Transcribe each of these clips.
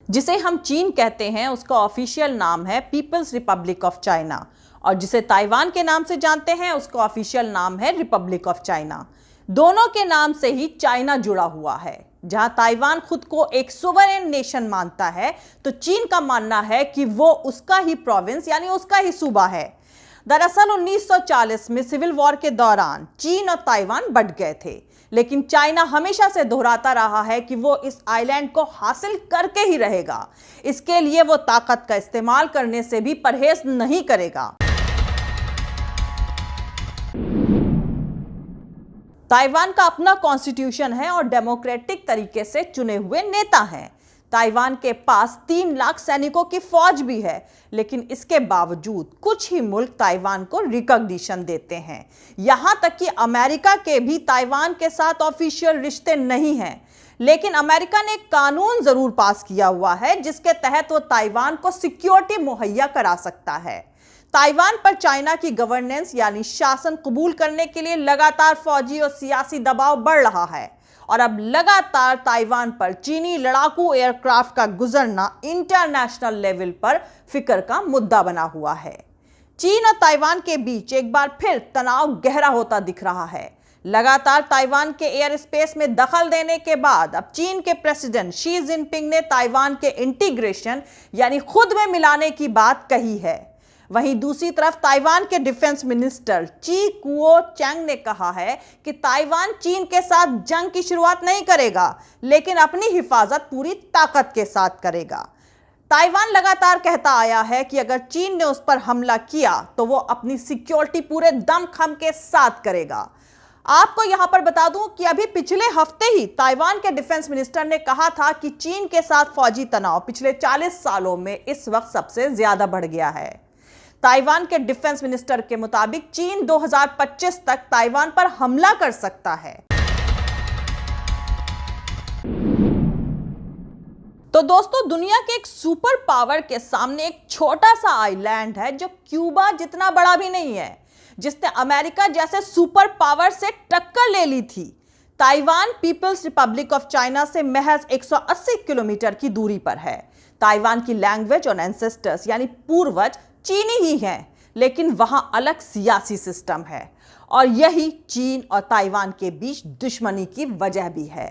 जिसे हम चीन कहते हैं उसका ऑफिशियल नाम है पीपल्स रिपब्लिक ऑफ चाइना, और जिसे ताइवान के नाम से जानते हैं उसका ऑफिशियल नाम है रिपब्लिक ऑफ चाइना। दोनों के नाम से ही चाइना जुड़ा हुआ है। जहां ताइवान खुद को एक सोवरेन नेशन मानता है, तो चीन का मानना है कि वो उसका ही प्रोविंस यानी उसका ही सूबा है। दरअसल 1940 में सिविल वॉर के दौरान चीन और ताइवान बंट गए थे, लेकिन चाइना हमेशा से दोहराता रहा है कि वो इस आइलैंड को हासिल करके ही रहेगा। इसके लिए वो ताकत का इस्तेमाल करने से भी परहेज नहीं करेगा। ताइवान का अपना कॉन्स्टिट्यूशन है और डेमोक्रेटिक तरीके से चुने हुए नेता हैं। ताइवान के पास 3 लाख सैनिकों की फौज भी है, लेकिन इसके बावजूद कुछ ही मुल्क ताइवान को रिकॉग्निशन देते हैं। यहां तक कि अमेरिका के भी ताइवान के साथ ऑफिशियल रिश्ते नहीं हैं। लेकिन अमेरिका ने एक कानून जरूर पास किया हुआ है जिसके तहत वो ताइवान को सिक्योरिटी मुहैया करा सकता है। ताइवान पर चाइना की गवर्नेंस यानी शासन कबूल करने के लिए लगातार फौजी और सियासी दबाव बढ़ रहा है, और अब लगातार ताइवान पर चीनी लड़ाकू एयरक्राफ्ट का गुजरना इंटरनेशनल लेवल पर फिक्र का मुद्दा बना हुआ है। चीन और ताइवान के बीच एक बार फिर तनाव गहरा होता दिख रहा है। लगातार ताइवान के एयर स्पेस में दखल देने के बाद अब चीन के प्रेसिडेंट शी जिनपिंग ने ताइवान के इंटीग्रेशन यानी खुद में मिलाने की बात कही है। वहीं दूसरी तरफ ताइवान के डिफेंस मिनिस्टर ची कुओ चैंग ने कहा है कि ताइवान चीन के साथ जंग की शुरुआत नहीं करेगा, लेकिन अपनी हिफाजत पूरी ताकत के साथ करेगा। ताइवान लगातार कहता आया है कि अगर चीन ने उस पर हमला किया तो वो अपनी सिक्योरिटी पूरे दमखम के साथ करेगा। आपको यहां पर बता दूं कि अभी पिछले हफ्ते ही ताइवान के डिफेंस मिनिस्टर ने कहा था कि चीन के साथ फौजी तनाव पिछले 40 सालों में इस वक्त सबसे ज्यादा बढ़ गया है। ताइवान के डिफेंस मिनिस्टर के मुताबिक चीन 2025 तक ताइवान पर हमला कर सकता है। तो दोस्तों, दुनिया के एक सुपर पावर के सामने एक छोटा सा आइलैंड है जो क्यूबा जितना बड़ा भी नहीं है, जिसने अमेरिका जैसे सुपर पावर से टक्कर ले ली थी। Taiwan People's Republic of China से महज 180 किलोमीटर की दूरी पर है। ताइवान की लैंग्वेज और एंसेस्टर्स यानी पूर्वज चीनी ही हैं, लेकिन वहां अलग सियासी सिस्टम है, और यही चीन और ताइवान के बीच दुश्मनी की वजह भी है।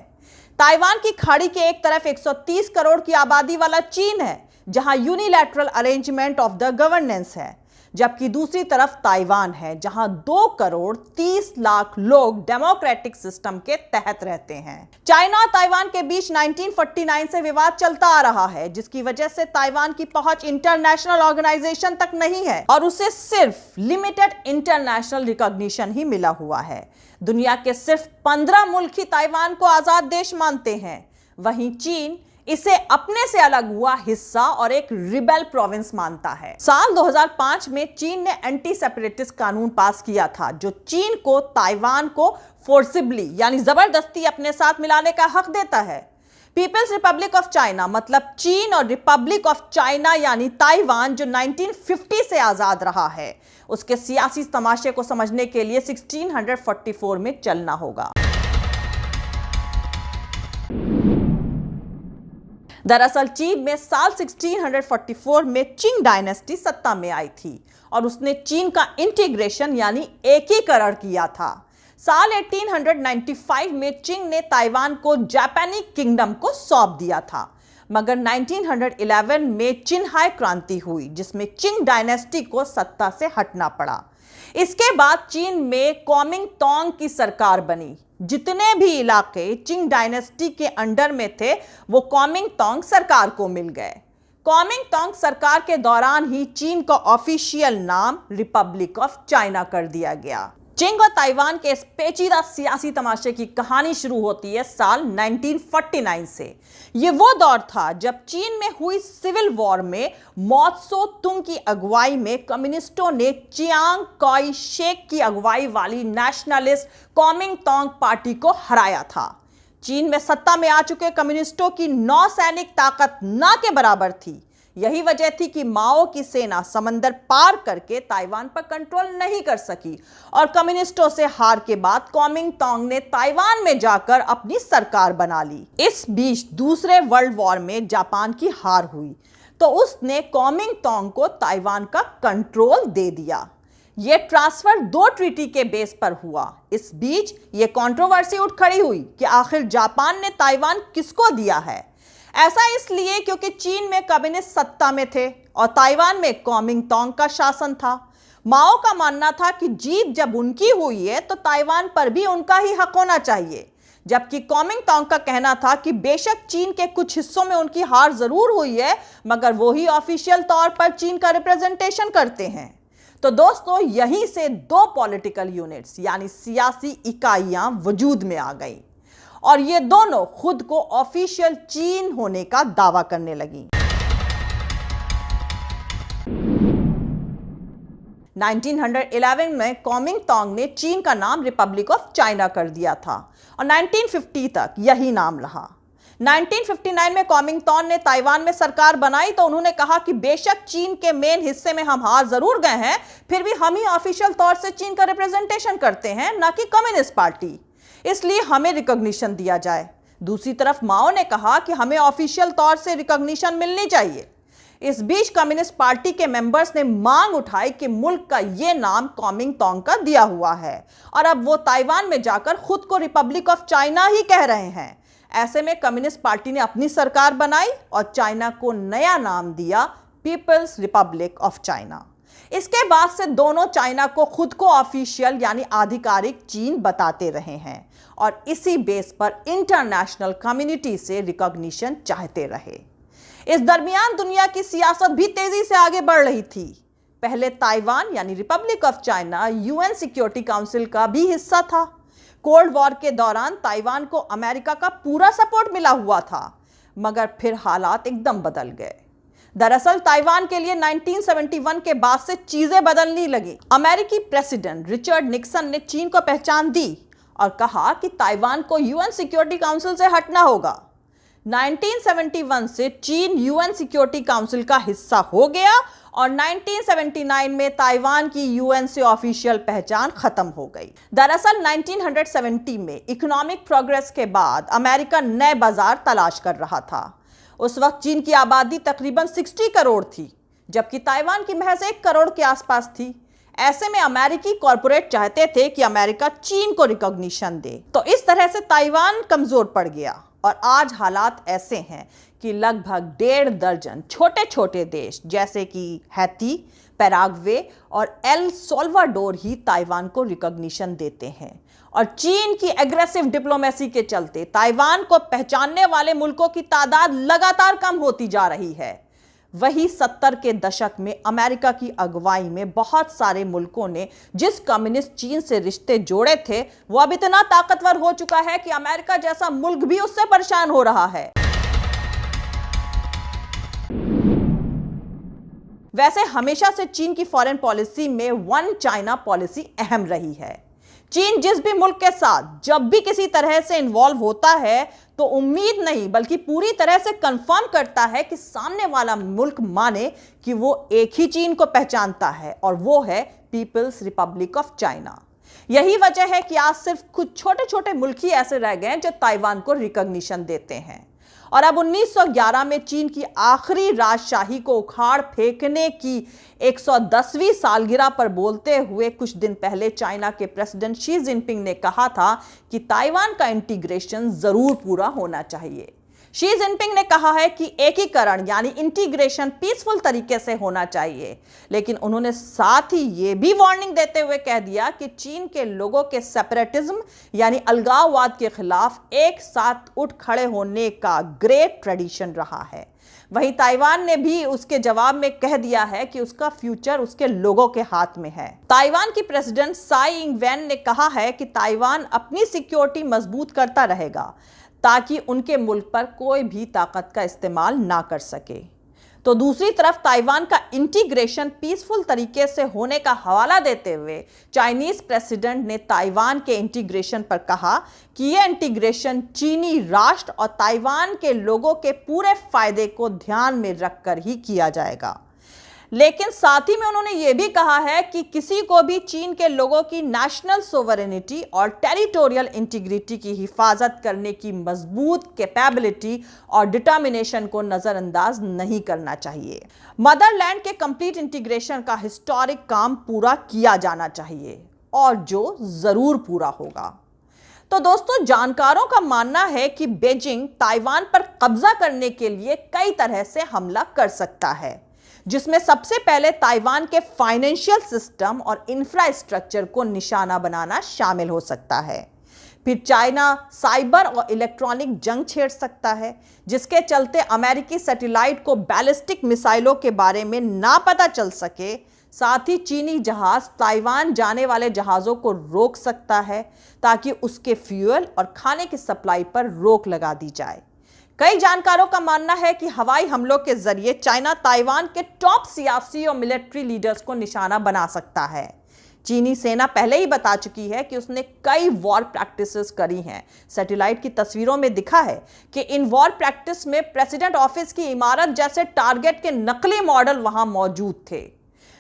ताइवान की खाड़ी के एक तरफ 130 करोड़ की आबादी वाला चीन है, जहां unilateral arrangement of the governance है, जबकि दूसरी तरफ ताइवान है जहां 2 करोड़ 30 लाख लोग डेमोक्रेटिक सिस्टम के तहत रहते हैं। चाइना और ताइवान के बीच 1949 से विवाद चलता आ रहा है, जिसकी वजह से ताइवान की पहुंच इंटरनेशनल ऑर्गेनाइजेशन तक नहीं है और उसे सिर्फ लिमिटेड इंटरनेशनल रिकॉग्निशन ही मिला हुआ है। दुनिया के सिर्फ 15 मुल्क ही ताइवान को आजाद देश मानते हैं। वहीं चीन इसे अपने से अलग हुआ हिस्सा और एक रिबेल प्रोविंस मानता है। साल 2005 में चीन ने एंटी सेपरेटिस्ट कानून पास किया था, जो चीन को ताइवान को फोर्सिबली यानी जबरदस्ती अपने साथ मिलाने का हक देता है। पीपल्स रिपब्लिक ऑफ चाइना मतलब चीन, और रिपब्लिक ऑफ चाइना यानी ताइवान जो 1950 से आजाद रहा है, उसके सियासी तमाशे को समझने के लिए 1644 में चलना होगा। दरअसल चीन में साल 1644 में चिंग डायनेस्टी सत्ता में आई थी और उसने चीन का इंटीग्रेशन यानी एकीकरण किया था। साल 1895 में चिंग ने ताइवान को जापानी किंगडम को सौंप दिया था, मगर 1911 में चिन्हाई क्रांति हुई जिसमें चिंग डायनेस्टी को सत्ता से हटना पड़ा। इसके बाद चीन में कुओमिंगतांग की सरकार बनी। जितने भी इलाके चिंग डायनेस्टी के अंडर में थे वो कुओमिंगतांग सरकार को मिल गए। कुओमिंगतांग सरकार के दौरान ही चीन का ऑफिशियल नाम रिपब्लिक ऑफ चाइना कर दिया गया। चिंग और ताइवान के इस पेचीदा सियासी तमाशे की कहानी शुरू होती है साल 1949 से। यह वो दौर था जब चीन में हुई सिविल वॉर में मो त्से-तुंग की अगुवाई में कम्युनिस्टों ने चियांग काय शेक की अगुवाई वाली नेशनलिस्ट कुओमिंगतांग पार्टी को हराया था। चीन में सत्ता में आ चुके कम्युनिस्टों की नौसैनिक ताकत ना के बराबर थी। यही वजह थी कि माओ की सेना समंदर पार करके ताइवान पर कंट्रोल नहीं कर सकी और कम्युनिस्टों से हार के बाद कुओमिंगतांग ने ताइवान में जाकर अपनी सरकार बना ली। इस बीच दूसरे वर्ल्ड वॉर में जापान की हार हुई तो उसने कुओमिंगतांग को ताइवान का कंट्रोल दे दिया। यह ट्रांसफर 2 ट्रीटी के बेस पर हुआ। इस बीच यह कंट्रोवर्सी उठ खड़ी हुई कि आखिर जापान ने ताइवान किसको दिया है। ऐसा इसलिए क्योंकि चीन में कम्युनिस्ट सत्ता में थे और ताइवान में कुओमिंगतांग का शासन था। माओ का मानना था कि जीत जब उनकी हुई है तो ताइवान पर भी उनका ही हक होना चाहिए, जबकि कुओमिंगतांग का कहना था कि बेशक चीन के कुछ हिस्सों में उनकी हार जरूर हुई है मगर वो ही ऑफिशियल तौर पर चीन का रिप्रेजेंटेशन करते हैं। तो दोस्तों, यहीं से 2 पॉलिटिकल यूनिट्स यानी सियासी इकाइयां वजूद में आ गई और ये दोनों खुद को ऑफिशियल चीन होने का दावा करने लगी। 1911 में कुओमिंगतांग ने चीन का नाम रिपब्लिक ऑफ चाइना कर दिया था और 1950 तक यही नाम रहा। 1959 में कुओमिंगतांग ने ताइवान में सरकार बनाई तो उन्होंने कहा कि बेशक चीन के मेन हिस्से में हम हार जरूर गए हैं, फिर भी हम ही ऑफिशियल तौर से चीन का रिप्रेजेंटेशन करते हैं, ना कि कम्युनिस्ट पार्टी, इसलिए हमें रिकॉग्निशन दिया जाए। दूसरी तरफ माओ ने कहा कि हमें ऑफिशियल तौर से रिकॉग्निशन मिलनी चाहिए। इस बीच कम्युनिस्ट पार्टी के मेंबर्स ने मांग उठाई कि मुल्क का यह नाम कुओमिंगतांग का दिया हुआ है और अब वो ताइवान में जाकर खुद को रिपब्लिक ऑफ चाइना ही कह रहे हैं। ऐसे में कम्युनिस्ट पार्टी ने अपनी सरकार बनाई और चाइना को नया नाम दिया पीपल्स रिपब्लिक ऑफ चाइना। इसके बाद से दोनों चाइना को खुद को ऑफिशियल यानी आधिकारिक चीन बताते रहे हैं और इसी बेस पर इंटरनेशनल कम्युनिटी से रिकॉग्निशन चाहते रहे। इस दरमियान दुनिया की सियासत भी तेजी से आगे बढ़ रही थी। पहले ताइवान यानी Republic of China UN security council का भी हिस्सा था। कोल्ड वॉर के दौरान ताइवान को अमेरिका का पूरा सपोर्ट मिला हुआ था, मगर फिर हालात एकदम बदल गए। दरअसल ताइवान के लिए 1971 के बाद से चीजें बदलने लगी। अमेरिकी प्रेसिडेंट रिचर्ड निक्सन ने चीन को पहचान दी और कहा कि ताइवान को यूएन सिक्योरिटी काउंसिल से हटना होगा। 1971 से चीन यूएन सिक्योरिटी काउंसिल का हिस्सा हो गया और 1979 में ताइवान की यूएन से ऑफिशियल पहचान खत्म हो गई। दरअसल 1970 में इकोनॉमिक प्रोग्रेस के बाद अमेरिका नए बाजार तलाश कर रहा था। उस वक्त चीन की आबादी तकरीबन 60 करोड़ थी, जबकि ताइवान की महज 1 करोड़ के आसपास थी। ऐसे में अमेरिकी कॉरपोरेट चाहते थे कि अमेरिका चीन को रिकॉग्निशन दे, तो इस तरह से ताइवान कमजोर पड़ गया और आज हालात ऐसे हैं कि लगभग 1.5 दर्जन छोटे छोटे देश जैसे कि हैती, पैराग्वे और एल साल्वाडोर ही ताइवान को रिकॉग्निशन देते हैं और चीन की एग्रेसिव डिप्लोमेसी के चलते ताइवान को पहचानने वाले मुल्कों की तादाद लगातार कम होती जा रही है। वही 70 के दशक में अमेरिका की अगुवाई में बहुत सारे मुल्कों ने जिस कम्युनिस्ट चीन से रिश्ते जोड़े थे वो अब इतना ताकतवर हो चुका है कि अमेरिका जैसा मुल्क भी उससे परेशान हो रहा है। वैसे हमेशा से चीन की फॉरेन पॉलिसी में वन चाइना पॉलिसी अहम रही है। चीन जिस भी मुल्क के साथ जब भी किसी तरह से इन्वॉल्व होता है तो उम्मीद नहीं बल्कि पूरी तरह से कंफर्म करता है कि सामने वाला मुल्क माने कि वो एक ही चीन को पहचानता है और वो है पीपल्स रिपब्लिक ऑफ चाइना। यही वजह है कि आज सिर्फ कुछ छोटे छोटे मुल्क ही ऐसे रह गए जो ताइवान को रिकॉग्निशन देते हैं और अब 1911 में चीन की आखिरी राजशाही को उखाड़ फेंकने की 110वीं सालगिरह पर बोलते हुए कुछ दिन पहले चाइना के प्रेसिडेंट शी जिनपिंग ने कहा था कि ताइवान का इंटीग्रेशन जरूर पूरा होना चाहिए। शी जिनपिंग ने कहा है कि एकीकरण यानी इंटीग्रेशन पीसफुल तरीके से होना चाहिए, लेकिन उन्होंने साथ ही यह भी वार्निंग देते हुए कह दिया कि चीन के लोगों के सेपरेटिज्म यानी अलगाववाद के खिलाफ एक साथ उठ खड़े होने का ग्रेट ट्रेडिशन रहा है। वहीं ताइवान ने भी उसके जवाब में कह दिया है कि उसका फ्यूचर उसके लोगों के हाथ में है। ताइवान की प्रेसिडेंट साई इंग वेन ने कहा है कि ताइवान अपनी सिक्योरिटी मजबूत करता रहेगा ताकि उनके मुल्क पर कोई भी ताकत का इस्तेमाल ना कर सके। तो दूसरी तरफ ताइवान का इंटीग्रेशन पीसफुल तरीके से होने का हवाला देते हुए चाइनीज प्रेसिडेंट ने ताइवान के इंटीग्रेशन पर कहा कि यह इंटीग्रेशन चीनी राष्ट्र और ताइवान के लोगों के पूरे फायदे को ध्यान में रखकर ही किया जाएगा। लेकिन साथ ही में उन्होंने यह भी कहा है कि किसी को भी चीन के लोगों की नेशनल सोवरेनिटी और टेरिटोरियल इंटीग्रिटी की हिफाजत करने की मजबूत कैपेबिलिटी और डिटर्मिनेशन को नजरअंदाज नहीं करना चाहिए। मदरलैंड के कंप्लीट इंटीग्रेशन का हिस्टोरिक काम पूरा किया जाना चाहिए और जो जरूर पूरा होगा। तो दोस्तों, जानकारों का मानना है कि बीजिंग ताइवान पर कब्जा करने के लिए कई तरह से हमला कर सकता है, जिसमें सबसे पहले ताइवान के फाइनेंशियल सिस्टम और इंफ्रास्ट्रक्चर को निशाना बनाना शामिल हो सकता है। फिर चाइना साइबर और इलेक्ट्रॉनिक जंग छेड़ सकता है, जिसके चलते अमेरिकी सैटेलाइट को बैलिस्टिक मिसाइलों के बारे में ना पता चल सके। साथ ही चीनी जहाज ताइवान जाने वाले जहाज़ों को रोक सकता है ताकि उसके फ्यूल और खाने की सप्लाई पर रोक लगा दी जाए। कई जानकारों का मानना है कि हवाई हमलों के जरिए चाइना ताइवान के टॉप सियासी और मिलिट्री लीडर्स को निशाना बना सकता है। चीनी सेना पहले ही बता चुकी है कि उसने कई वॉर प्रैक्टिसेस करी हैं। सैटेलाइट की तस्वीरों में दिखा है कि इन वॉर प्रैक्टिस में प्रेसिडेंट ऑफिस की इमारत जैसे टारगेट के नकली मॉडल वहां मौजूद थे।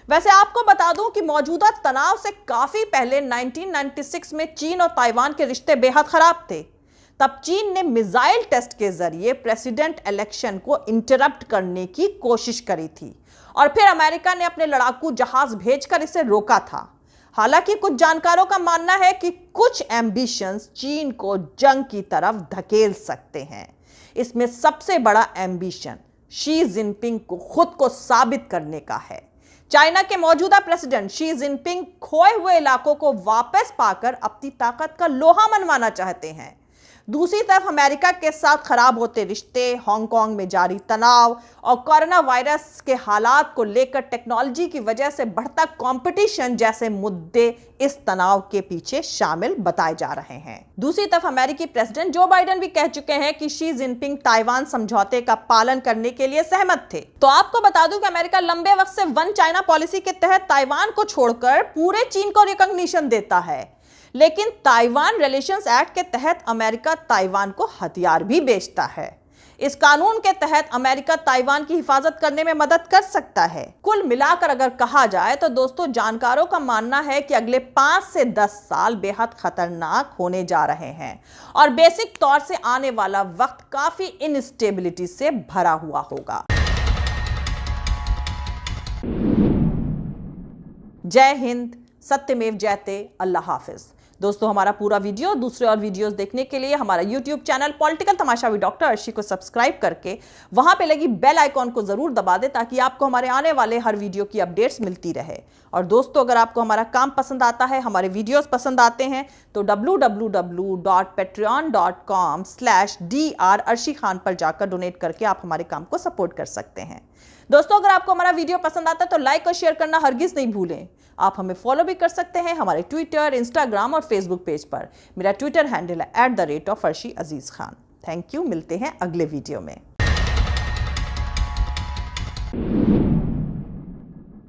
वैसे आपको बता दूं कि मौजूदा तनाव से काफी पहले 1996 में चीन और ताइवान के रिश्ते बेहद खराब थे। तब चीन ने मिसाइल टेस्ट के जरिए प्रेसिडेंट इलेक्शन को इंटरप्ट करने की कोशिश करी थी और फिर अमेरिका ने अपने लड़ाकू जहाज भेजकर इसे रोका था। हालांकि कुछ जानकारों का मानना है कि कुछ एम्बिशंस चीन को जंग की तरफ धकेल सकते हैं। इसमें सबसे बड़ा एम्बिशन शी जिनपिंग को खुद को साबित करने का है। चाइना के मौजूदा प्रेसिडेंट शी जिनपिंग खोए हुए इलाकों को वापस पाकर अपनी ताकत का लोहा मनवाना चाहते हैं। दूसरी तरफ अमेरिका के साथ खराब होते रिश्ते, हांगकांग में जारी तनाव और कोरोना वायरस के हालात को लेकर टेक्नोलॉजी की वजह से बढ़ता कंपटीशन जैसे मुद्दे इस तनाव के पीछे शामिल बताए जा रहे हैं। दूसरी तरफ अमेरिकी प्रेसिडेंट जो बाइडेन भी कह चुके हैं कि शी जिनपिंग ताइवान समझौते का पालन करने के लिए सहमत थे। तो आपको बता दूं कि अमेरिका लंबे वक्त से वन चाइना पॉलिसी के तहत ताइवान को छोड़कर पूरे चीन को रिकॉग्निशन देता है, लेकिन ताइवान रिलेशंस एक्ट के तहत अमेरिका ताइवान को हथियार भी बेचता है। इस कानून के तहत अमेरिका ताइवान की हिफाजत करने में मदद कर सकता है। कुल मिलाकर अगर कहा जाए तो दोस्तों, जानकारों का मानना है कि अगले 5 से 10 साल बेहद खतरनाक होने जा रहे हैं और बेसिक तौर से आने वाला वक्त काफी इनस्टेबिलिटी से भरा हुआ होगा। जय हिंद, सत्यमेव जयते, अल्लाह हाफिज। दोस्तों, हमारा पूरा वीडियो दूसरे और वीडियोस देखने के लिए हमारा YouTube channel political Tamasha with doctor Arshi को सब्सक्राइब करके वहां पे लगी बेल आइकॉन को जरूर दबा दें ताकि आपको हमारे आने वाले हर वीडियो की अपडेट्स मिलती रहे। और दोस्तों, अगर आपको हमारा काम पसंद आता है, हमारे वीडियोस पसंद आते हैं तो www.patreon.com/dr अर्शी खान पर जाकर डोनेट करके आप हमारे काम को सपोर्ट कर सकते हैं। दोस्तों, अगर आपको हमारा वीडियो पसंद आता है तो लाइक और शेयर करना हरगिज नहीं भूलें। आप हमें फॉलो भी कर सकते हैं हमारे ट्विटर, इंस्टाग्राम और फेसबुक पेज पर। मेरा ट्विटर हैंडल है @arshi Aziz Khan. Thank you. मिलते हैं अगले वीडियो में।